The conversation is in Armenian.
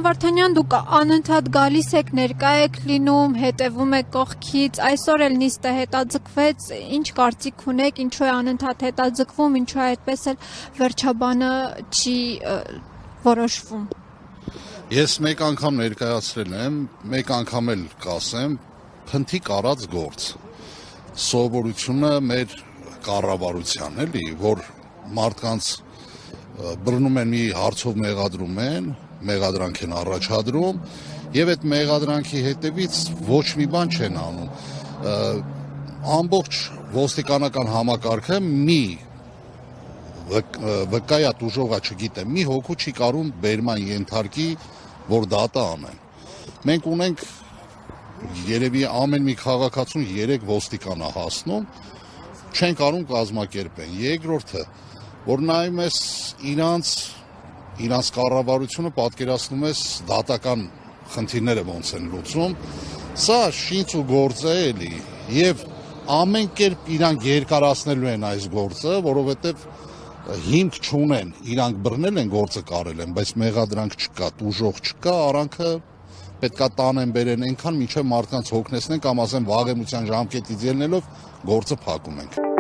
Վարդանյան, դուք անընդհատ գալիս եք, ներկա եք լինում, հետևում եք կողքից, այսօր էլ նիստը հետաձգվեց, ինչ կարծիք ունեք, ինչու է անընդհատ հետաձգվում, ինչու է այդպես էլ վերջաբանը չի որոշվում։ Ես մեկ անգամ ներկայացրել եմ, մեկ անգամ էլ կասեմ, փնթիկ արած գործ։ Սովորությունը մեր կառավարության էլի, որ մարդկանց բռնում են մի հարցով մեղադրանք են առաջադրում եւ այդ մեղադրանքի հետևից ոչ մի բան չեն անում։ Ամբողջ ոստիկանական համակարգը մի վկայա տուժողա, չգիտեմ, մի հոգու չի կարում բերման ենթարկի, որ դատա անեն։ Մենք ունենք երևի ամեն մի քաղաքացուն 3 ոստիկան է հասնում, չեն կարում կազմակերպեն։ Երկրորդը, որ նայում ես իրանց կառավարությունը պատկերացնում ես դատական խնդիրները ոնց են լուծում, սա շինչ ու գործ է էլի, եւ ամեն կերպ իրանք երկարացնելու են այս գործը, որովհետեւ հիմք չունեն, իրանք բռնել են, գործը կարել են, բայց մեղադրանք չկա, տուժող չկա, արանքը պետքա տանեն բերեն այնքան, մինչև մարդկանց հոգնեցնեն կամ ասեն վաղեմության ժամկետից ելնելով գործը փակում ենք։